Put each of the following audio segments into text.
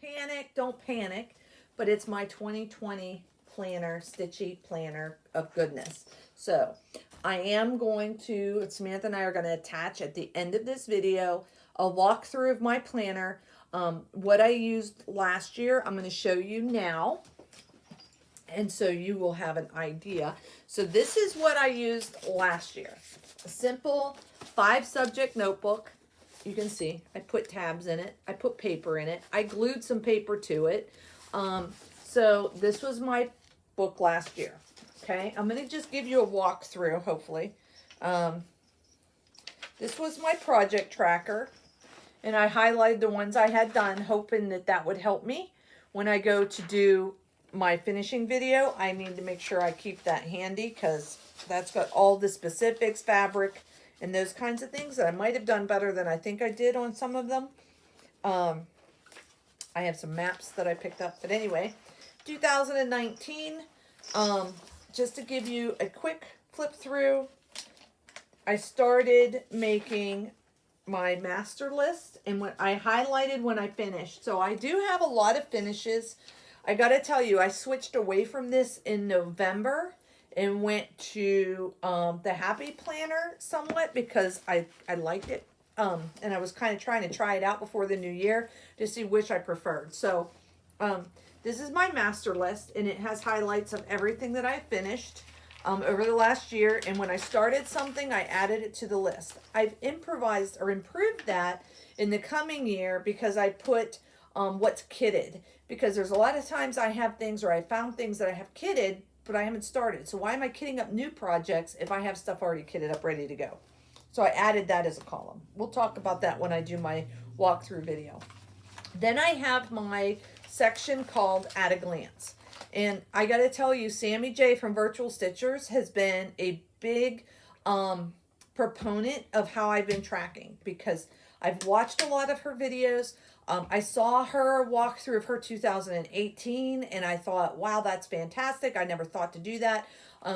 panic, don't panic, but it's my 2020 planner, Stitchy planner of goodness. So I am going to, Samantha and I are going to attach at the end of this video a walkthrough of my planner. What I used last year, I'm going to show you now. And so you will have an idea. So this is what I used last year. A simple 5-subject notebook. You can see I put tabs in it. I put paper in it. I glued some paper to it. So this was my book last year. Okay, I'm going to just give you a walkthrough, hopefully. This was my project tracker. And I highlighted the ones I had done, hoping that that would help me when I go to do my finishing video. I need to make sure I keep that handy because that's got all the specifics, fabric, and those kinds of things that I might have done better than I think I did on some of them. I have some maps that I picked up. But anyway, 2019, just to give you a quick flip through, I started making my master list, and when I highlighted when I finished. So I do have a lot of finishes. I got to tell you, I switched away from this in November and went to the Happy Planner somewhat because I liked it. And I was kind of trying to try it out before the new year to see which I preferred. So this is my master list, and it has highlights of everything that I finished over the last year. And when I started something, I added it to the list. I've improvised or improved that in the coming year because I put what's kitted. Because there's a lot of times I have things, or I found things that I have kitted, but I haven't started. So why am I kitting up new projects if I have stuff already kitted up, ready to go? So I added that as a column. We'll talk about that when I do my walkthrough video. Then I have my section called At a Glance. And I got to tell you, Sammy J from Virtual Stitchers has been a big proponent of how I've been tracking, because I've watched a lot of her videos. I saw her walkthrough of her 2018, and I thought, wow, that's fantastic. I never thought to do that.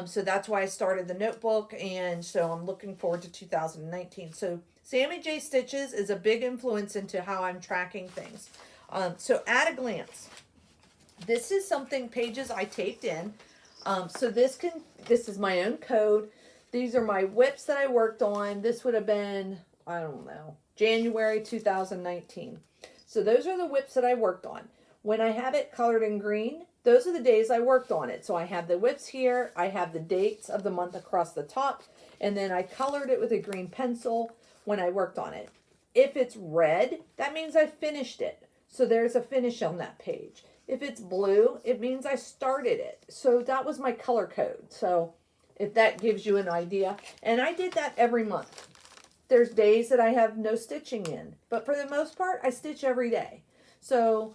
So that's why I started the notebook, and so I'm looking forward to 2019. So Sammy J Stitches is a big influence into how I'm tracking things. So At a Glance. This is something, pages I taped in. So this is my own code. These are my whips that I worked on. This would have been, I don't know, January 2019. So those are the whips that I worked on. When I have it colored in green, those are the days I worked on it. So I have the whips here. I have the dates of the month across the top. And then I colored it with a green pencil when I worked on it. If it's red, that means I finished it. So there's a finish on that page. If it's blue, it means I started it. So that was my color code. So if that gives you an idea. And I did that every month. There's days that I have no stitching in. But for the most part, I stitch every day. So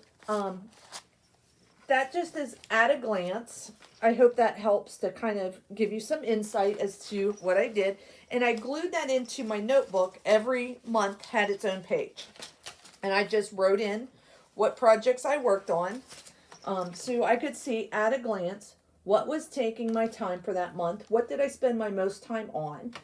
that just is At a Glance. I hope that helps to kind of give you some insight as to what I did. And I glued that into my notebook. Every month had its own page. And I just wrote in what projects I worked on. So I could see at a glance what was taking my time for that month. What did I spend my most time on?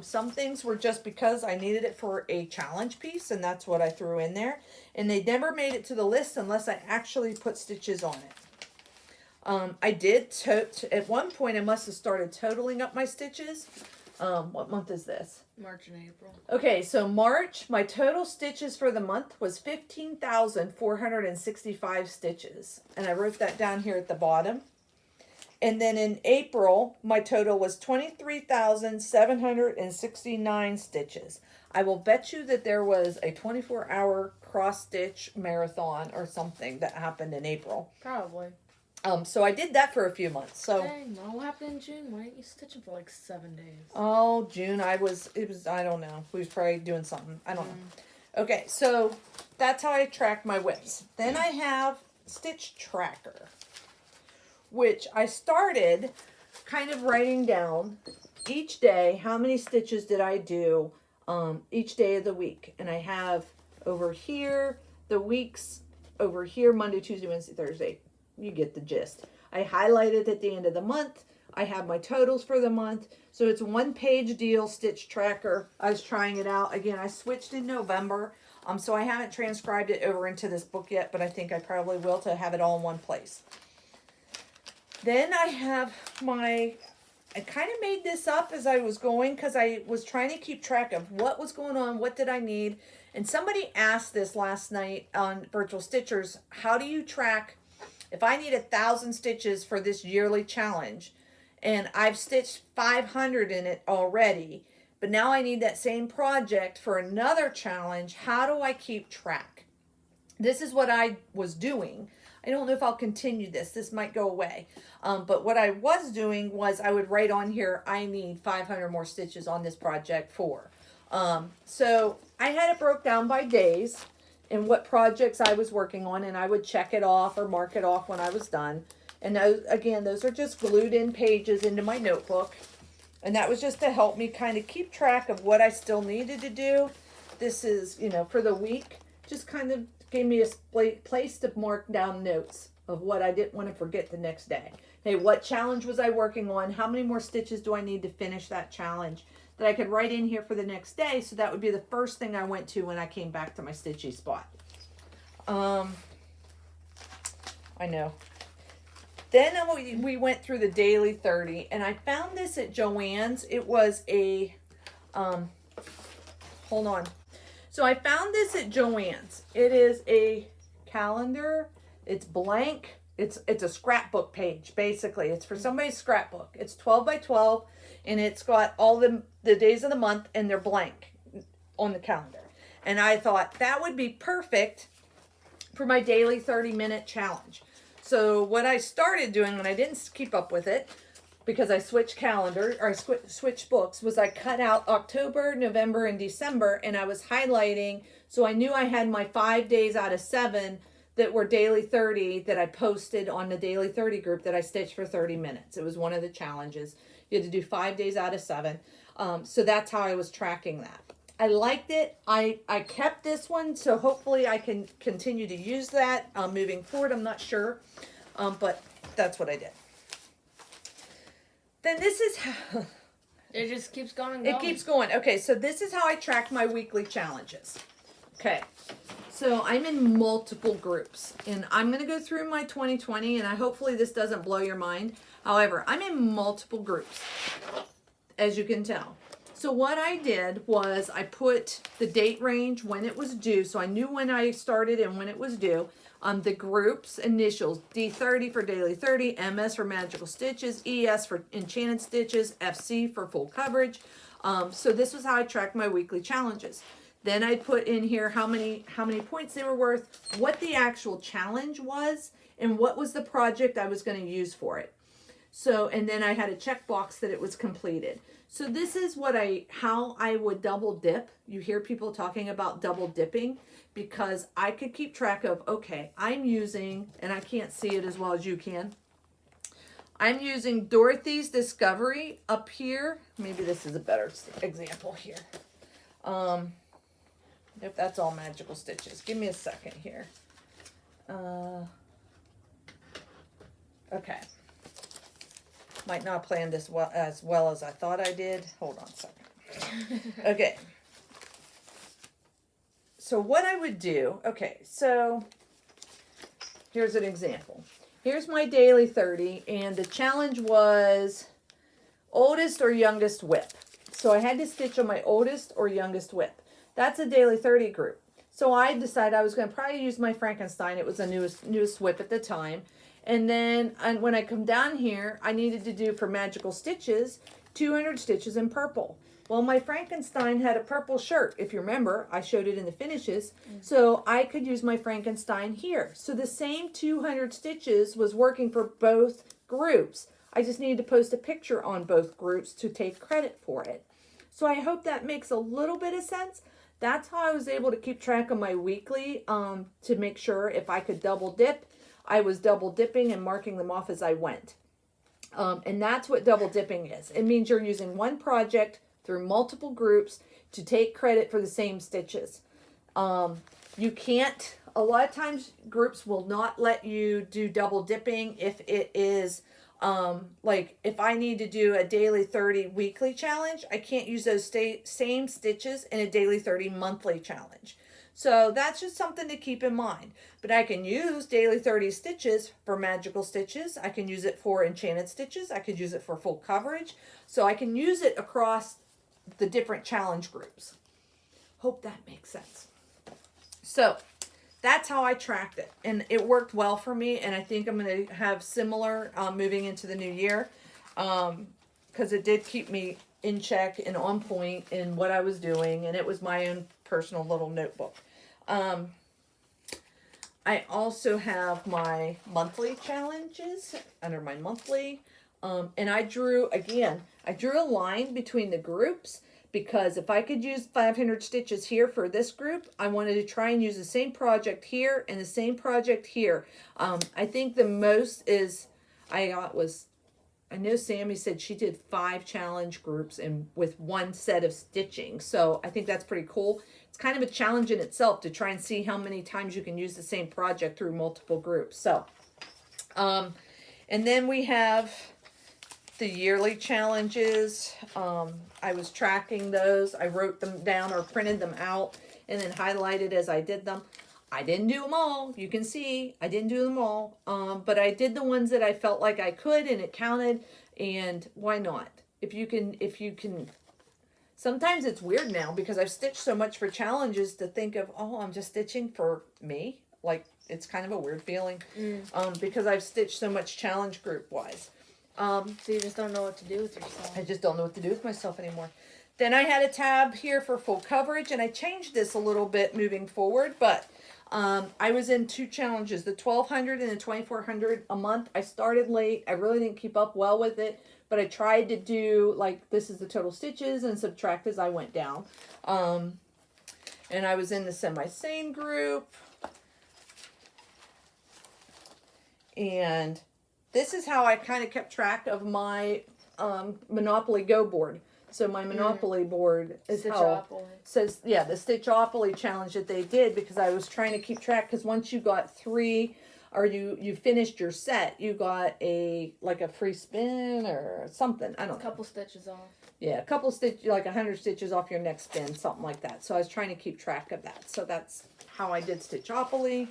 Some things were just because I needed it for a challenge piece, and that's what I threw in there. And they never made it to the list unless I actually put stitches on it. I did, at one point I must have started totaling up my stitches. What month is this? March and April. Okay, so March, my total stitches for the month was 15,465 stitches. And I wrote that down here at the bottom. And then in April, my total was 23,769 stitches. I will bet you that there was a 24-hour cross-stitch marathon or something that happened in April. Probably. So I did that for a few months. So Dang, what happened in June? Why didn't you stitch them for like 7 days? Oh, June, I don't know. We was probably doing something. I don't know. Okay, so that's how I track my whips. Then I have Stitch Tracker, which I started kind of writing down each day, how many stitches did I do each day of the week. And I have over here, the weeks over here, Monday, Tuesday, Wednesday, Thursday. You get the gist. I highlighted at the end of the month I have my totals for the month. So it's a 1-page deal stitch tracker. I was trying it out. Again, I switched in November. So I haven't transcribed it over into this book yet, but I think I probably will to have it all in one place. Then I have I kind of made this up as I was going because I was trying to keep track of what was going on, what did I need. And somebody asked this last night on Virtual Stitchers, how do you track if I need 1,000 stitches for this yearly challenge and I've stitched 500 in it already, but now I need that same project for another challenge, how do I keep track? This is what I was doing. I don't know if I'll continue this. This might go away. But what I was doing was I would write on here, I need 500 more stitches on this project for. So I had it broke down by days and what projects I was working on, and I would check it off or mark it off when I was done. And those, again, those are just glued in pages into my notebook. And that was just to help me kind of keep track of what I still needed to do. This is, you know, for the week, just kind of gave me a place to mark down notes of what I didn't want to forget the next day. Hey, what challenge was I working on? How many more stitches do I need to finish that challenge? That I could write in here for the next day, so that would be the first thing I went to when I came back to my stitchy spot. I know. Then we went through the daily 30, and I found this at Joann's. It was a, hold on. So I found this at Joann's. It is a calendar. It's blank. It's a scrapbook page, basically. It's for somebody's scrapbook. It's 12 by 12, and it's got all the days of the month, and they're blank on the calendar. And I thought that would be perfect for my daily 30-minute challenge. So what I started doing when I didn't keep up with it, because I switched calendar, or I switched books, was I cut out October, November, and December, and I was highlighting, so I knew I had my 5 days out of 7 that were daily 30 that I posted on the daily 30 group that I stitched for 30 minutes. It was one of the challenges. You had to do 5 days out of 7. So that's how I was tracking that. I liked it. I kept this one, so hopefully I can continue to use that moving forward. I'm not sure, but that's what I did. Then this is how... It just keeps going and going. It keeps going. Okay, so this is how I track my weekly challenges. Okay, so I'm in multiple groups, and I'm going to go through my 2020, and hopefully this doesn't blow your mind. However, I'm in multiple groups, as you can tell. So what I did was I put the date range when it was due, so I knew when I started and when it was due. The groups initials, D30 for daily 30, MS for magical stitches, ES for enchanted stitches, FC for full coverage. So this was how I tracked my weekly challenges. Then I put in here how many points they were worth, what the actual challenge was, and what was the project I was going to use for it. So, and then I had a checkbox that it was completed. So this is how I would double dip. You hear people talking about double dipping because I could keep track of, okay, I'm using, and I can't see it as well as you can. I'm using Dorothy's Discovery up here. Maybe this is a better example here. If that's all magical stitches. Give me a second here. Okay. Might not plan this as well as I thought I did. Hold on a second. Okay. So what I would do, okay, so here's an example. Here's my daily 30, and the challenge was oldest or youngest whip. So I had to stitch on my oldest or youngest whip. That's a daily 30 group. So I decided I was going to probably use my Frankenstein. It was the newest whip at the time. And then when I come down here, I needed to do for magical stitches, 200 stitches in purple. Well, my Frankenstein had a purple shirt. If you remember, I showed it in the finishes. So I could use my Frankenstein here. So the same 200 stitches was working for both groups. I just needed to post a picture on both groups to take credit for it. So I hope that makes a little bit of sense. That's how I was able to keep track of my weekly to make sure if I could double dip, I was double dipping and marking them off as I went. And that's what double dipping is. It means you're using one project through multiple groups to take credit for the same stitches. You can't, a lot of times groups will not let you do double dipping if it is Like if I need to do a daily 30 weekly challenge, I can't use those same stitches in a daily 30 monthly challenge. So that's just something to keep in mind. But I can use daily 30 stitches for magical stitches. I can use it for enchanted stitches. I could use it for full coverage. So I can use it across the different challenge groups. Hope that makes sense. So that's how I tracked it, and it worked well for me, and I think I'm going to have similar moving into the new year, because it did keep me in check and on point in what I was doing, and it was my own personal little notebook. I also have my monthly challenges under my monthly, and I drew a line between the groups, because if I could use 500 stitches here for this group, I wanted to try and use the same project here and the same project here. I think the most I know Sammy said she did 5 challenge groups and with 1 set of stitching. So I think that's pretty cool. It's kind of a challenge in itself to try and see how many times you can use the same project through multiple groups. So, and then we have the yearly challenges. I was tracking those. I wrote them down or printed them out and then highlighted as I did them. I didn't do them all. You can see I didn't do them all. But I did the ones that I felt like I could, and it counted. And why not? If you can. Sometimes it's weird now because I've stitched so much for challenges to think of, oh, I'm just stitching for me. Like, it's kind of a weird feeling. Because I've stitched so much challenge group wise. So you just don't know what to do with yourself. I just don't know what to do with myself anymore. Then I had a tab here for full coverage, and I changed this a little bit moving forward, but I was in 2 challenges, the 1200 and the 2400 a month. I started late. I really didn't keep up well with it, but I tried to do, like, this is the total stitches and subtract as I went down. And I was in the semi-sane group. And this is how I kind of kept track of my Monopoly Go board. So my Monopoly board is how says, yeah, the Stitchopoly challenge that they did, because I was trying to keep track, because once you got 3 or you finished your set, you got a free spin or something. I don't know. A couple stitches off. Yeah, a couple stitches, like 100 stitches off your next spin, something like that. So I was trying to keep track of that. So that's how I did Stitchopoly.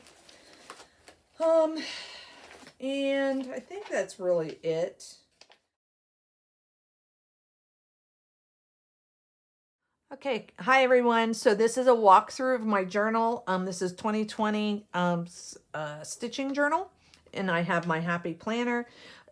And I think that's really it. Okay, hi everyone. So this is a walkthrough of my journal. This is 2020 stitching journal, and I have my happy planner.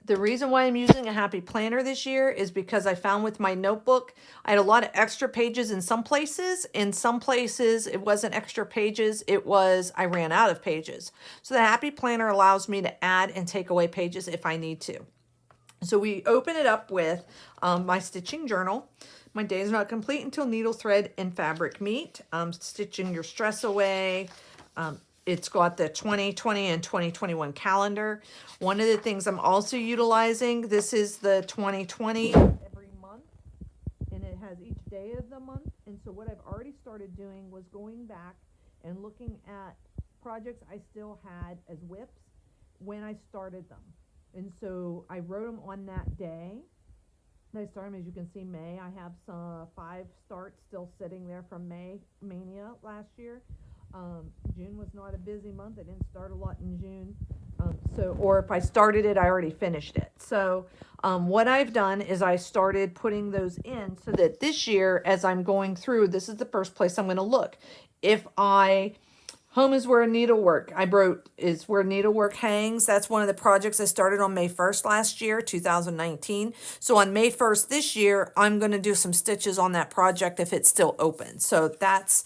The reason why I'm using a happy planner this year is because I found with my notebook, I had a lot of extra pages in some places. In some places, it wasn't extra pages. It was I ran out of pages. So the happy planner allows me to add and take away pages if I need to. So we open it up with my stitching journal. My day is not complete until needle, thread, and fabric meet. Stitching your stress away. It's got the 2020 and 2021 calendar. One of the things I'm also utilizing, this is the 2020 every month, and it has each day of the month. And so what I've already started doing was going back and looking at projects I still had as whips when I started them. And so I wrote them on that day. I started them, as you can see, May. I have some 5 starts still sitting there from Mania last year. June was not a busy month. I didn't start a lot in June. Or if I started it, I already finished it. So what I've done is I started putting those in so that this year, as I'm going through, this is the first place I'm going to look. Home is where needlework, I wrote, is where needlework hangs. That's one of the projects I started on May 1st last year, 2019. So on May 1st this year, I'm going to do some stitches on that project if it's still open. So that's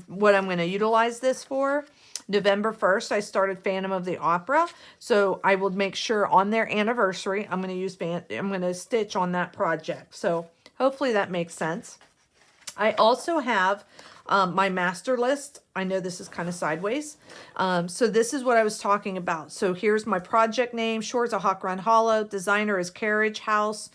what I'm going to utilize this for. November 1st, I started Phantom of the Opera. So I will make sure on their anniversary, I'm going to stitch on that project. So hopefully that makes sense. I also have my master list. I know this is kind of sideways. So this is what I was talking about. So here's my project name. Shores of Hawk Run Hollow. Designer is Carriage House.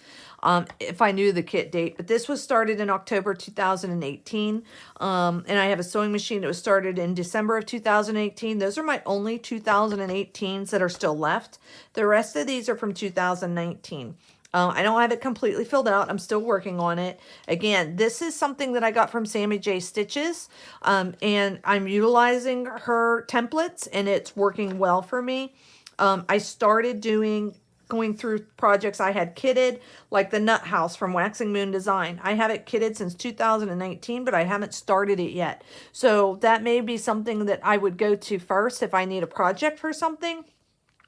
if I knew the kit date. But this was started in October 2018. And I have a sewing machine that was started in December of 2018. Those are my only 2018s that are still left. The rest of these are from 2019. I don't have it completely filled out. I'm still working on it. Again, this is something that I got from Sammy J Stitches, and I'm utilizing her templates, and it's working well for me. I started going through projects I had kitted, like the Nut House from Waxing Moon Design. I have it kitted since 2019, but I haven't started it yet. So that may be something that I would go to first if I need a project for something,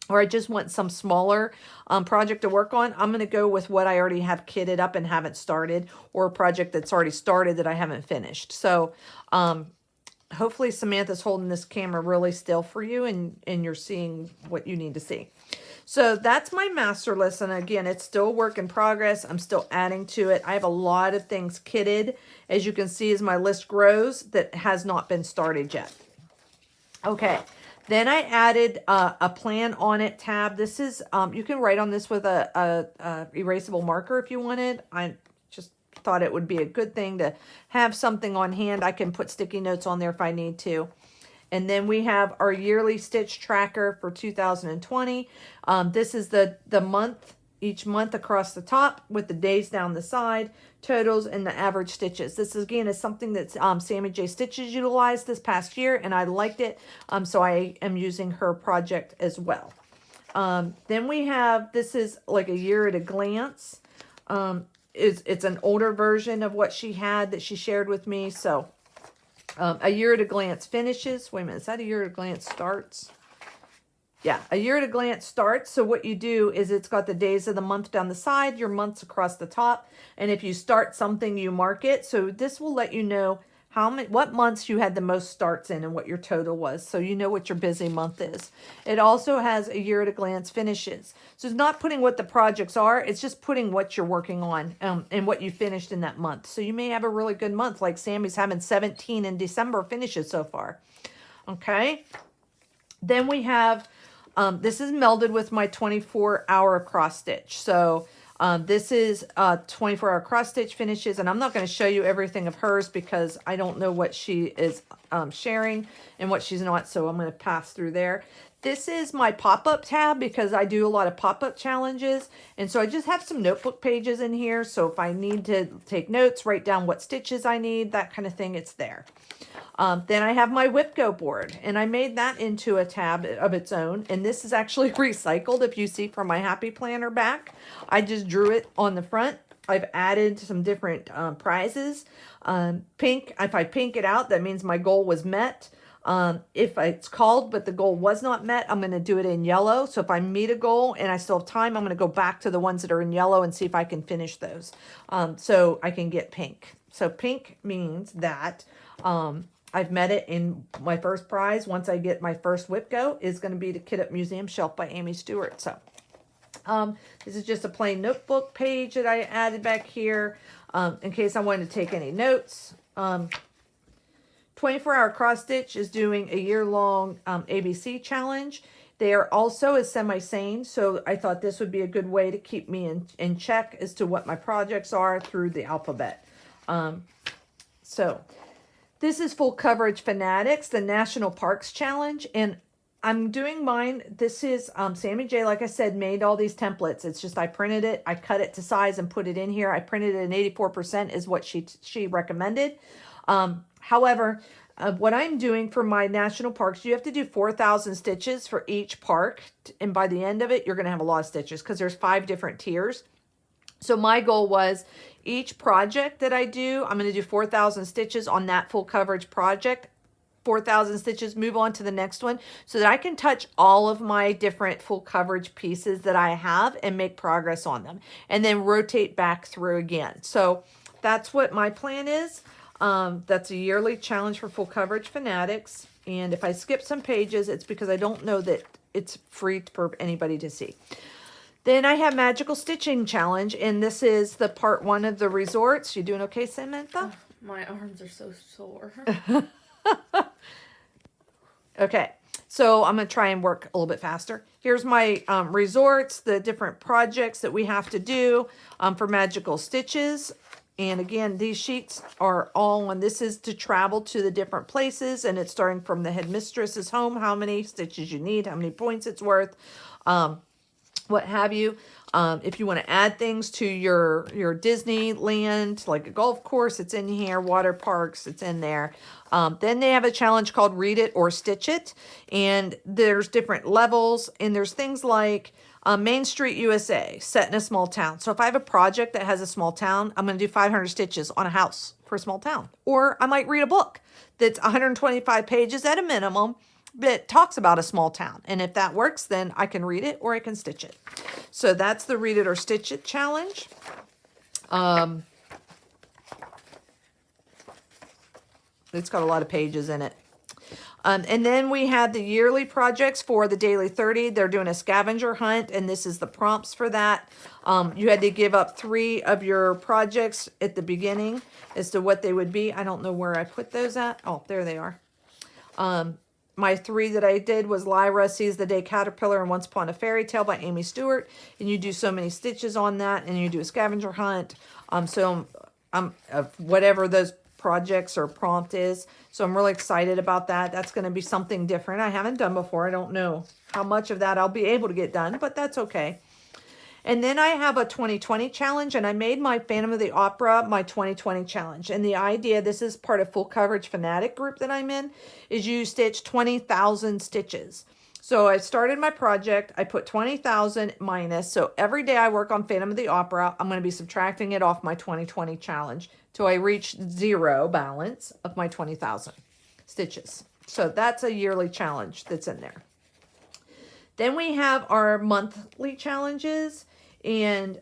or I just want some smaller project to work on. I'm going to go with what I already have kitted up and haven't started, or a project that's already started that I haven't finished. So hopefully Samantha's holding this camera really still for you, and you're seeing what you need to see. So that's my master list. And again, it's still a work in progress. I'm still adding to it. I have a lot of things kitted, as you can see as my list grows, that has not been started yet. Okay. Then I added a plan on it tab. This is, you can write on this with a erasable marker if you wanted. I just thought it would be a good thing to have something on hand. I can put sticky notes on there if I need to. And then we have our yearly stitch tracker for 2020. This is the month, each month across the top with the days down the side, totals, and the average stitches. This again is something that Sammy J Stitches utilized this past year, and I liked it, so I am using her project as well. Then we have, this is like a year at a glance. It's an older version of what she had that she shared with me. So a year at a glance finishes. Wait a minute, is that a year at a glance starts? Yeah, a year at a glance starts. So what you do is it's got the days of the month down the side, your months across the top. And if you start something, you mark it. So this will let you know what months you had the most starts in and what your total was. So you know what your busy month is. It also has a year at a glance finishes. So it's not putting what the projects are. It's just putting what you're working on and what you finished in that month. So you may have a really good month, like Sammy's having 17 in December finishes so far. Okay. Then we have, this is melded with my 24-hour cross stitch. So this is 24-hour cross stitch finishes, and I'm not going to show you everything of hers because I don't know what she is sharing and what she's not, so I'm going to pass through there. This is my pop-up tab because I do a lot of pop-up challenges, and so I just have some notebook pages in here, so if I need to take notes, write down what stitches I need, that kind of thing, it's there. Then I have my Whip Go board, and I made that into a tab of its own, and this is actually recycled. If you see from my Happy Planner back, I just drew it on the front. I've added some different prizes. Pink, if I pink it out, that means my goal was met. If it's called but the goal was not met, I'm going to do it in yellow. So if I meet a goal and I still have time, I'm going to go back to the ones that are in yellow and see if I can finish those, so I can get pink. So pink means that I've met it in my first prize. Once I get my first Whip Go, is going to be the Kit Up Museum Shelf by Amy Stewart. So this is just a plain notebook page that I added back here in case I wanted to take any notes. 24-hour cross stitch is doing a year-long ABC challenge. They are also as semi-sane, so I thought this would be a good way to keep me in check as to what my projects are through the alphabet. So this is Full Coverage Fanatics, the National Parks Challenge, and I'm doing mine. This is Sammy J, like I said, made all these templates. It's just I printed it, I cut it to size and put it in here. I printed it in 84% is what she recommended. However, what I'm doing for my national parks, you have to do 4,000 stitches for each park. And by the end of it, you're going to have a lot of stitches because there's 5 different tiers. So my goal was each project that I do, I'm going to do 4,000 stitches on that full coverage project. 4,000 stitches, move on to the next one so that I can touch all of my different full coverage pieces that I have and make progress on them. And then rotate back through again. So that's what my plan is. That's a yearly challenge for Full Coverage Fanatics. And if I skip some pages, it's because I don't know that it's free for anybody to see. Then I have Magical Stitching Challenge, and this is the part 1 of the resorts. You doing okay, Samantha? My arms are so sore. Okay. So I'm going to try and work a little bit faster. Here's my resorts, the different projects that we have to do for Magical Stitches. And again, these sheets are all on. This is to travel to the different places, and it's starting from the headmistress's home, how many stitches you need, how many points it's worth, what have you. If you want to add things to your Disneyland, like a golf course, it's in here. Water parks, it's in there. Then they have a challenge called Read It or Stitch It. And there's different levels. And there's things like Main Street, USA, set in a small town. So if I have a project that has a small town, I'm going to do 500 stitches on a house for a small town. Or I might read a book that's 125 pages at a minimum that talks about a small town. And if that works, then I can read it or I can stitch it. So that's the Read It or Stitch It challenge. It's got a lot of pages in it. And then we had the yearly projects for the Daily 30. They're doing a scavenger hunt, and this is the prompts for that. You had to give up 3 of your projects at the beginning as to what they would be. I don't know where I put those at. Oh, there they are. My 3 that I did was Lyra Sees the Day Caterpillar and Once Upon a Fairy Tale by Amy Stewart. And you do so many stitches on that, and you do a scavenger hunt. Whatever those projects or prompt is. So I'm really excited about that. That's going to be something different I haven't done before. I don't know how much of that I'll be able to get done, but that's okay. And then I have a 2020 challenge, and I made my Phantom of the Opera my 2020 challenge. And the idea, this is part of Full Coverage Fanatic group that I'm in, is you stitch 20,000 stitches. So I started my project, I put 20,000 minus, so every day I work on Phantom of the Opera, I'm going to be subtracting it off my 2020 challenge till I reach 0 balance of my 20,000 stitches. So that's a yearly challenge that's in there. Then we have our monthly challenges, and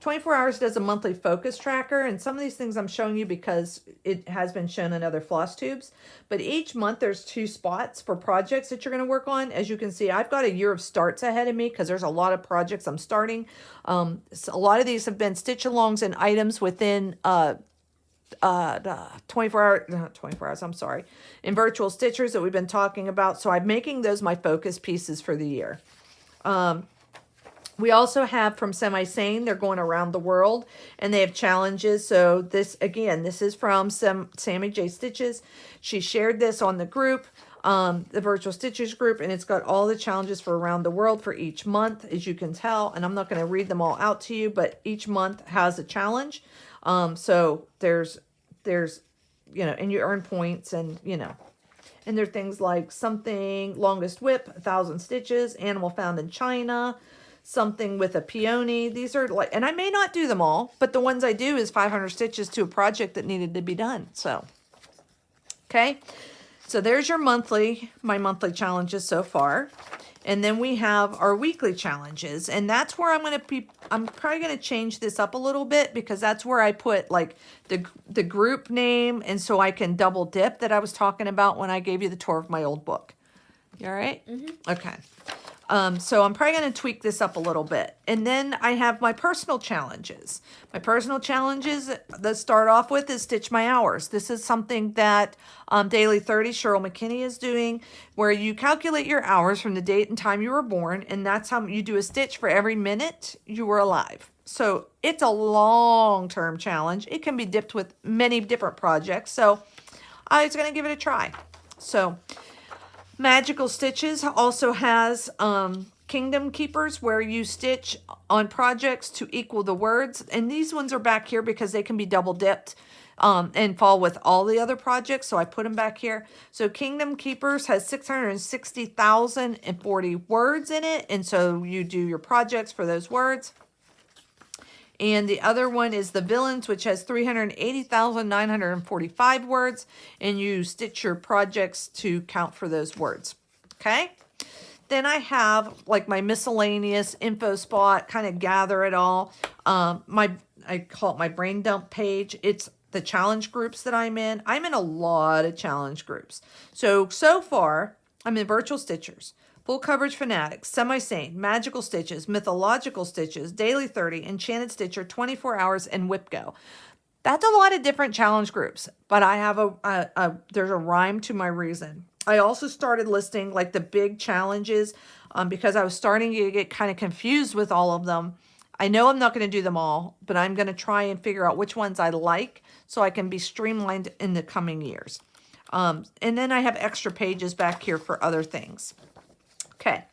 24 Hours does a monthly focus tracker, and some of these things I'm showing you because it has been shown in other Flosstubes. But each month there's 2 spots for projects that you're going to work on. As you can see, I've got a year of starts ahead of me because there's a lot of projects I'm starting. So a lot of these have been stitch-alongs and items within 24 hours, I'm sorry, in virtual stitchers that we've been talking about. So I'm making those my focus pieces for the year. We also have from Semi Sane, they're going around the world and they have challenges. So this, again, this is from Sammy J Stitches. She shared this on the group, the Virtual Stitchers group, and it's got all the challenges for around the world for each month, as you can tell. And I'm not going to read them all out to you, but each month has a challenge. So there's, and you earn points and there are things like something, longest whip, 1,000 stitches, animal found in China, something with a peony. These are like, and I may not do them all, but the ones I do is 500 stitches to a project that needed to be done. So, okay. So there's your my monthly challenges so far. And then we have our weekly challenges, and that's where I'm probably going to change this up a little bit because that's where I put like the group name, and so I can double dip that I was talking about when I gave you the tour of my old book. You all right? Mm-hmm. Okay. So I'm probably going to tweak this up a little bit. And then I have my personal challenges. My personal challenges that start off with is Stitch My Hours. This is something that Daily 30, Cheryl McKinney is doing, where you calculate your hours from the date and time you were born, and that's how you do a stitch for every minute you were alive. So it's a long-term challenge. It can be dipped with many different projects. So I was going to give it a try. So Magical Stitches also has Kingdom Keepers, where you stitch on projects to equal the words. And these ones are back here because they can be double dipped and fall with all the other projects. So I put them back here. So Kingdom Keepers has 660,040 words in it. And so you do your projects for those words. And the other one is the Villains, which has 380,945 words. And you stitch your projects to count for those words. Okay. Then I have like my miscellaneous info spot, kind of gather it all. I call it my brain dump page. It's the challenge groups that I'm in. I'm in a lot of challenge groups. So far, I'm in Virtual Stitchers, Full Coverage Fanatics, Semi Sane, Magical Stitches, Mythological Stitches, Daily 30, Enchanted Stitcher, 24 Hours, and WhipGo. That's a lot of different challenge groups, but I have there's a rhyme to my reason. I also started listing like the big challenges because I was starting to get kind of confused with all of them. I know I'm not going to do them all, but I'm going to try and figure out which ones I like so I can be streamlined in the coming years. And then I have extra pages back here for other things. Okay.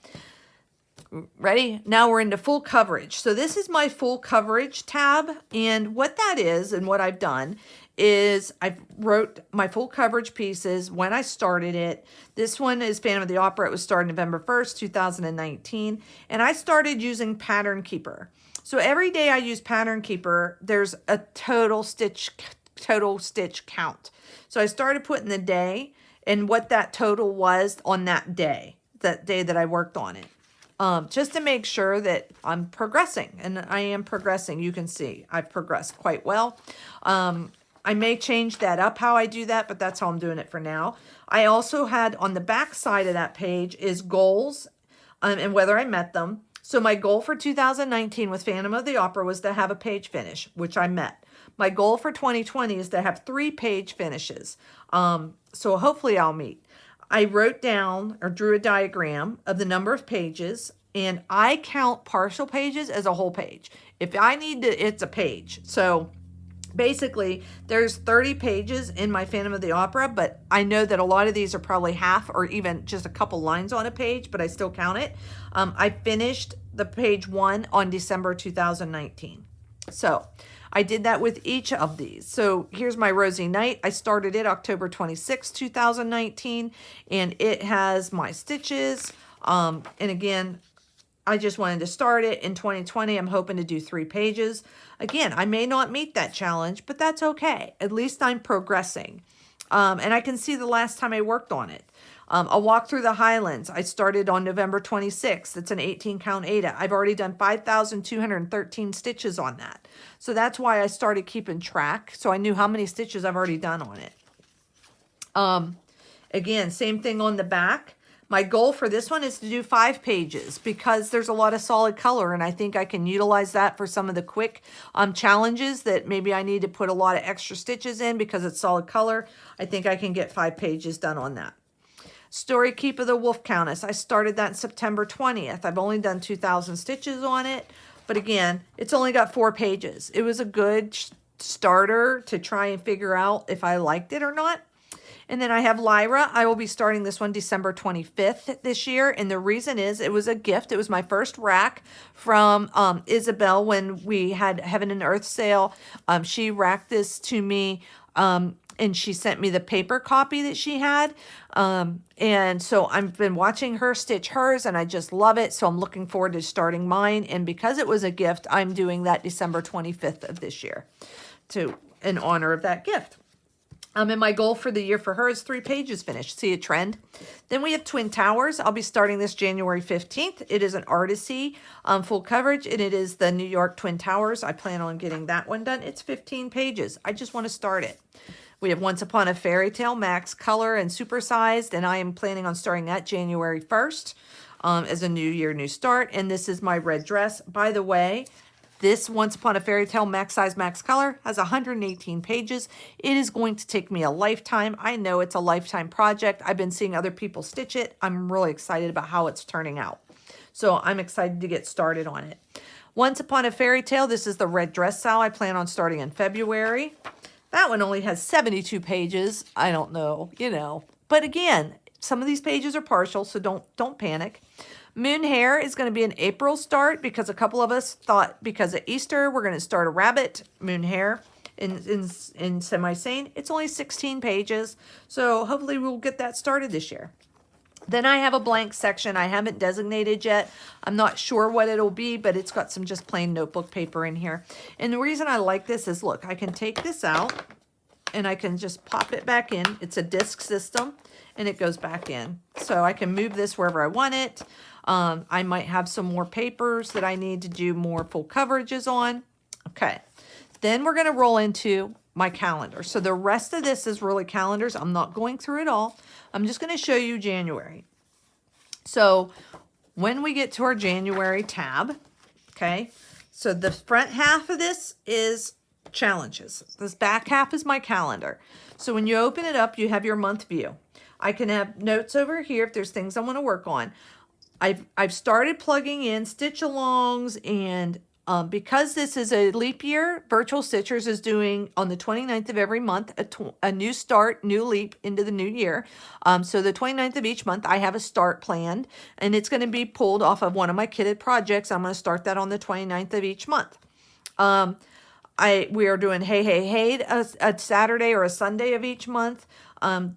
Ready? Now we're into full coverage. So this is my full coverage tab. And what that is and what I've done is I wrote my full coverage pieces when I started it. This one is Phantom of the Opera. It was started November 1st, 2019. And I started using Pattern Keeper. So every day I use Pattern Keeper, there's a total stitch count. So I started putting the day and what that total was on that day that I worked on it. Just to make sure that I'm progressing, and I am progressing. You can see I've progressed quite well. I may change that up how I do that, but that's how I'm doing it for now. I also had on the back side of that page is goals and whether I met them. So my goal for 2019 with Phantom of the Opera was to have a page finish, which I met. My goal for 2020 is to have 3 page finishes. So hopefully I'll meet. I wrote down or drew a diagram of the number of pages, and I count partial pages as a whole page. If I need to, it's a page. So basically, there's 30 pages in my Phantom of the Opera, but I know that a lot of these are probably half or even just a couple lines on a page, but I still count it. I finished the page 1 on December 2019. So I did that with each of these. So here's my Rosy Night. I started it October 26, 2019, and it has my stitches. And again, I just wanted to start it in 2020. I'm hoping to do 3 pages. Again, I may not meet that challenge, but that's okay. At least I'm progressing. And I can see the last time I worked on it. A walk through the Highlands. I started on November 26th. It's an 18 count Aida. I've already done 5,213 stitches on that. So that's why I started keeping track. So I knew how many stitches I've already done on it. Again, same thing on the back. My goal for this one is to do 5 pages because there's a lot of solid color, and I think I can utilize that for some of the quick challenges that maybe I need to put a lot of extra stitches in because it's solid color. I think I can get 5 pages done on that. Story Keep of the Wolf Countess. I started that September 20th. I've only done 2,000 stitches on it, but again, it's only got 4 pages. It was a good starter to try and figure out if I liked it or not. And then I have Lyra. I will be starting this one December 25th this year. And the reason is it was a gift. It was my first rack from Isabel when we had Heaven and Earth sale. She racked this to me and she sent me the paper copy that she had. And so I've been watching her stitch hers and I just love it. So I'm looking forward to starting mine. And because it was a gift, I'm doing that December 25th of this year in honor of that gift. And my goal for the year for her is 3 pages finished. See a trend? Then we have Twin Towers. I'll be starting this January 15th. It is an Artisy full coverage, and it is the New York Twin Towers. I plan on getting that one done. It's 15 pages. I just want to start it. We have Once Upon a Fairy Tale, Max Color and Supersized, and I am planning on starting that January 1st as a new year, new start. And this is my red dress. By the way, this Once Upon a Fairy Tale Max Size Max Color has 118 pages. It is going to take me a lifetime. I know it's a lifetime project. I've been seeing other people stitch it. I'm really excited about how it's turning out. So I'm excited to get started on it. Once Upon a Fairy Tale, this is the red dress style I plan on starting in February. That one only has 72 pages. I don't know, But again, some of these pages are partial, so don't panic. Moon Hair is going to be an April start because a couple of us thought because of Easter we're going to start a rabbit Moon Hair in Semi-Sane. It's only 16 pages, so hopefully we'll get that started this year. Then I have a blank section I haven't designated yet. I'm not sure what it'll be, but it's got some just plain notebook paper in here. And the reason I like this is, look, I can take this out and I can just pop it back in. It's a disc system and it goes back in. So I can move this wherever I want it. I might have some more papers that I need to do more full coverages on. Okay, then we're going to roll into my calendar. So the rest of this is really calendars. I'm not going through it all. I'm just going to show you January. So when we get to our January tab, okay, so the front half of this is challenges. This back half is my calendar. So when you open it up, you have your month view. I can have notes over here if there's things I want to work on. I've started plugging in stitch alongs, and because this is a leap year, Virtual Stitchers is doing on the 29th of every month a new start, new leap into the new year. So the 29th of each month, I have a start planned, and it's going to be pulled off of one of my kitted projects. I'm going to start that on the 29th of each month. We are doing Hey Hey Hey a Saturday or a Sunday of each month.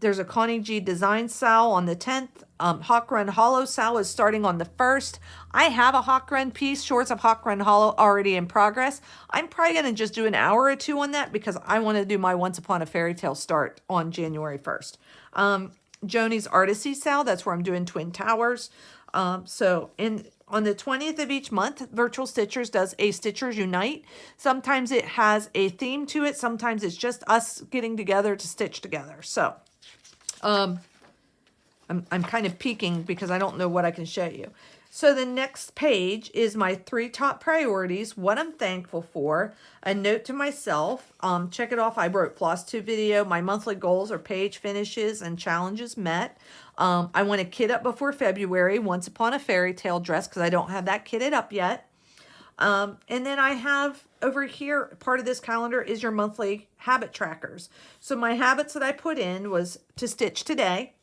There's a Connie G Design Sal on the 10th. Hawk Run Hollow Sal is starting on the 1st. I have a Hawk Run piece, Shorts of Hawk Run Hollow, already in progress. I'm probably going to just do an hour or two on that because I want to do my Once Upon a Fairy Tale start on January 1st. Joni's Artisy Sal, that's where I'm doing Twin Towers. On the 20th of each month, Virtual Stitchers does a Stitchers Unite. Sometimes it has a theme to it. Sometimes it's just us getting together to stitch together. So, I'm kind of peeking because I don't know what I can show you. So the next page is my 3 top priorities, what I'm thankful for, a note to myself. Check it off. I wrote Flosstube video. My monthly goals are page finishes and challenges met. I want to kit up before February, Once Upon a Fairy Tale dress, because I don't have that kitted up yet. And then I have over here, part of this calendar is your monthly habit trackers. So my habits that I put in was to stitch today,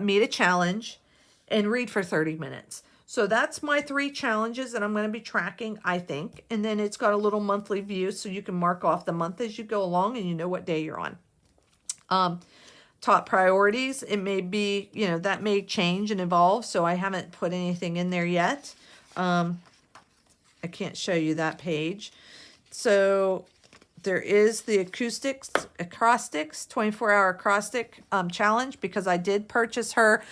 meet a challenge, and read for 30 minutes. So that's my 3 challenges that I'm going to be tracking, I think. And then it's got a little monthly view so you can mark off the month as you go along and you know what day you're on. Top priorities, it may be, that may change and evolve. So I haven't put anything in there yet. I can't show you that page. So there is the acrostics 24-hour acrostic challenge, because I did purchase her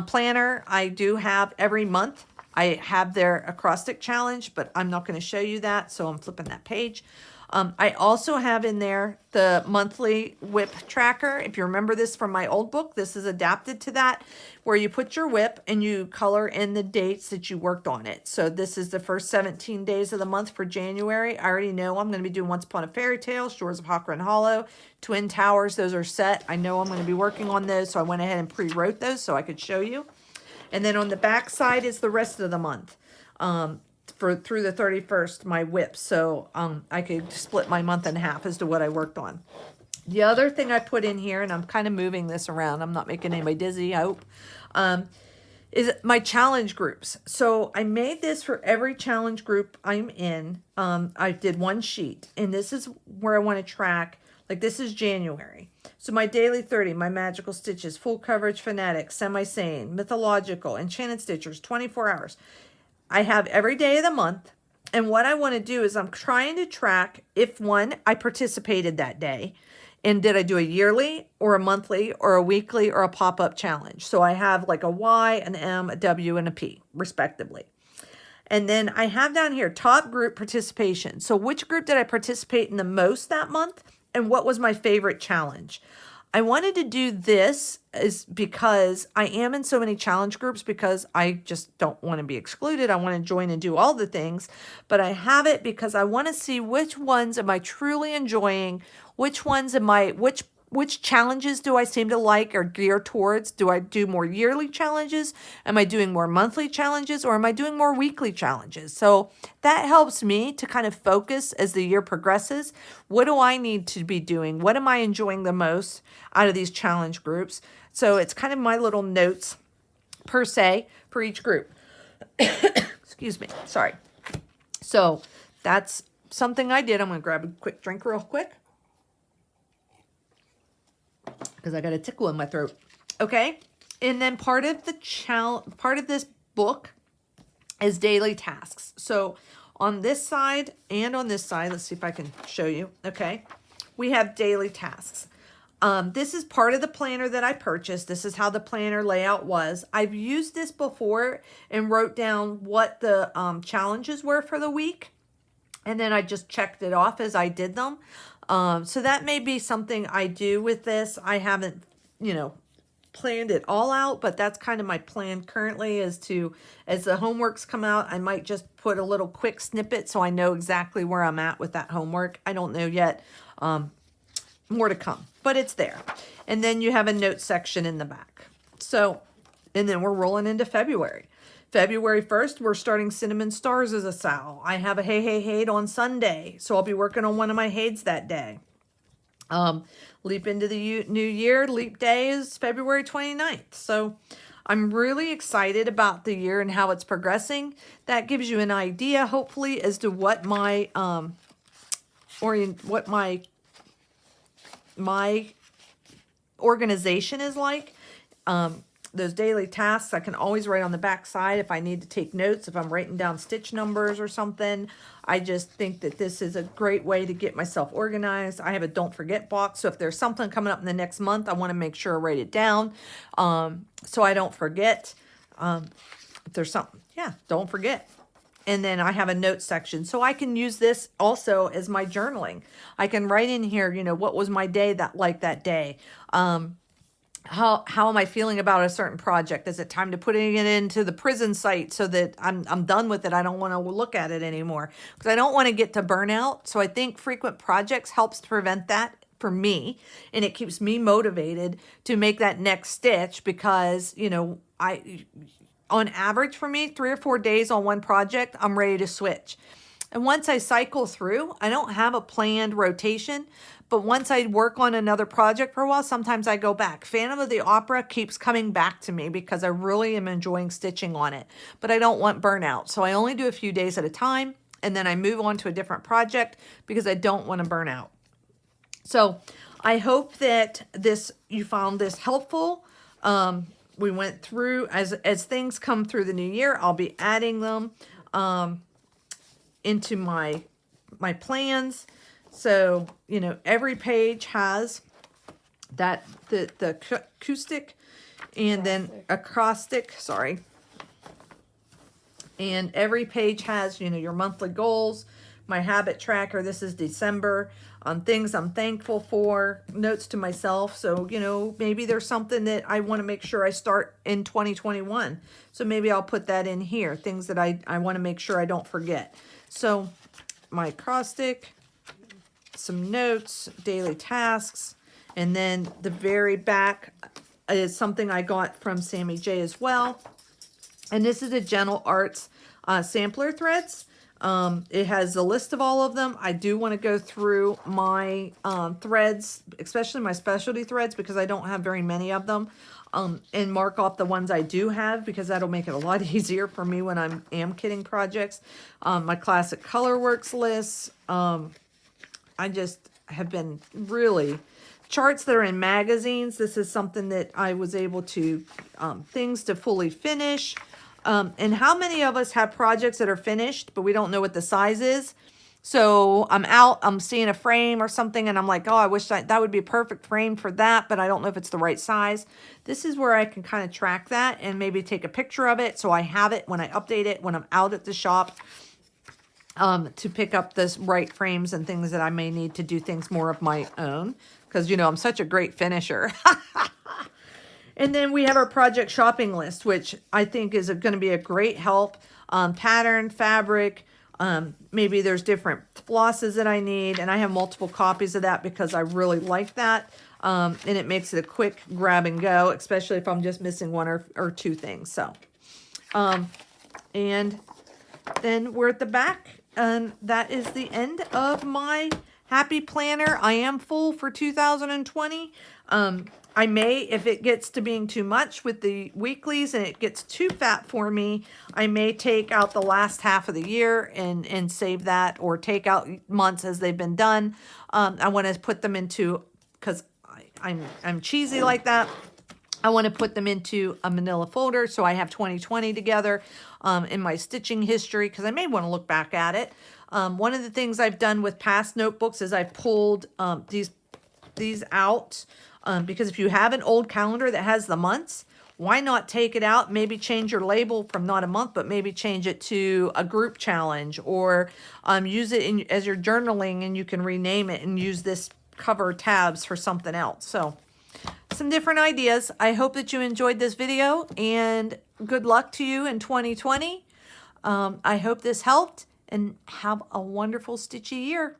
planner. I do have every month I have their acrostic challenge, but I'm not going to show you that, so I'm flipping that page. I also have in there the monthly whip tracker. If you remember this from my old book, this is adapted to that, where you put your whip and you color in the dates that you worked on it. So this is the first 17 days of the month for January. I already know I'm going to be doing Once Upon a Fairy Tale, Shores of Hawk Run Hollow, Twin Towers. Those are set. I know I'm going to be working on those, so I went ahead and pre-wrote those so I could show you. And then on the back side is the rest of the month. Through the 31st, my whip. So I could split my month in half as to what I worked on. The other thing I put in here, and I'm kind of moving this around, I'm not making anybody dizzy, I hope, is my challenge groups. So I made this for every challenge group I'm in. I did one sheet, and this is where I want to track. Like, this is January. So my daily 30, my magical stitches, full coverage fanatic, semi-sane, mythological, enchanted stitchers, 24 hours. I have every day of the month, and what I want to do is I'm trying to track if, one, I participated that day, and did I do a yearly or a monthly or a weekly or a pop-up challenge. So I have like a Y, an M, a W, and a P, respectively. And then I have down here top group participation. So which group did I participate in the most that month, and what was my favorite challenge? I wanted to do this is because I am in so many challenge groups, because I just don't want to be excluded. I want to join and do all the things, but I have it because I want to see which ones am I truly enjoying, which ones am I, which challenges do I seem to like or gear towards? Do I do more yearly challenges? Am I doing more monthly challenges, or am I doing more weekly challenges? So that helps me to kind of focus as the year progresses. What do I need to be doing? What am I enjoying the most out of these challenge groups? So it's kind of my little notes per se for each group. Excuse me. Sorry. So that's something I did. I'm going to grab a quick drink real quick, because I got a tickle in my throat. Okay. And then part of this book is daily tasks. So on this side and on this side, let's see if I can show you. Okay. We have daily tasks. This is part of the planner that I purchased. This is how the planner layout was. I've used this before and wrote down what the challenges were for the week, and then I just checked it off as I did them. So that may be something I do with this. I haven't, planned it all out, but that's kind of my plan currently, is to, as the homeworks come out, I might just put a little quick snippet so I know exactly where I'm at with that homework. I don't know yet. more to come, but it's there. And then you have a note section in the back. So, and then we're rolling into February. February 1st, we're starting Cinnamon Stars as a SAL. I have a Hey Hey Hey on Sunday, so I'll be working on one of my Hades that day. Leap into the new year, leap day is February 29th. So I'm really excited about the year and how it's progressing. That gives you an idea, hopefully, as to what my my organization is like. Those daily tasks I can always write on the back side if I need to take notes, if I'm writing down stitch numbers or something. I just think that this is a great way to get myself organized. I have a don't forget box, so if there's something coming up in the next month, I want to make sure I write it down so I don't forget. If there's something, yeah, don't forget. And then I have a note section, so I can use this also as my journaling. I can write in here, you know, what was my day that day? How am I feeling about a certain project? Is it time to putting it into the prison site so that I'm done with it? I don't want to look at it anymore because I don't want to get to burnout. So I think frequent projects helps to prevent that for me, and it keeps me motivated to make that next stitch because, you know, on average for me, 3 or 4 days on one project, I'm ready to switch. And once I cycle through, I don't have a planned rotation, but once I work on another project for a while, sometimes I go back. Phantom of the Opera keeps coming back to me because I really am enjoying stitching on it, but I don't want burnout. So I only do a few days at a time, and then I move on to a different project because I don't want to burn out. So I hope that you found this helpful. We went through, as things come through the new year, I'll be adding them into my plans. So, you know, every page has that the acoustic and then acrostic, sorry. And every page has, you know, your monthly goals, my habit tracker. This is December. Things I'm thankful for, notes to myself. So, you know, maybe there's something that I want to make sure I start in 2021. So maybe I'll put that in here, things that I want to make sure I don't forget. So my acrostic, some notes, daily tasks, and then the very back is something I got from Sammy J as well. And this is a Gentle Arts sampler threads. It has a list of all of them. I do want to go through my threads, especially my specialty threads, because I don't have very many of them, and mark off the ones I do have, because that'll make it a lot easier for me when I am kitting projects. My classic colorworks lists. I just have been really charts that are in magazines. This is something that I was able to, things to fully finish. And how many of us have projects that are finished, but we don't know what the size is? So I'm out, I'm seeing a frame or something, and I'm like, oh, I wish that would be a perfect frame for that, but I don't know if it's the right size. This is where I can kind of track that and maybe take a picture of it so I have it when I update it, when I'm out at the shop, to pick up this right frames and things that I may need to do things more of my own, because, you know, I'm such a great finisher. And then we have our project shopping list, which I think is going to be a great help. Pattern, fabric, maybe there's different flosses that I need, and I have multiple copies of that because I really like that. And it makes it a quick grab and go, especially if I'm just missing one or two things. So, and then we're at the back, and that is the end of my happy planner. I am full for 2020. I may, if it gets to being too much with the weeklies and it gets too fat for me, I may take out the last half of the year and save that, or take out months as they've been done. I want to put them into, because I'm cheesy like that, I want to put them into a manila folder so I have 2020 together in my stitching history, because I may want to look back at it. One of the things I've done with past notebooks is I've pulled these out. Because if you have an old calendar that has the months, why not take it out, maybe change your label from not a month, but maybe change it to a group challenge, or use it as you're journaling, and you can rename it and use this cover tabs for something else. So some different ideas. I hope that you enjoyed this video, and good luck to you in 2020. I hope this helped, and have a wonderful stitchy year.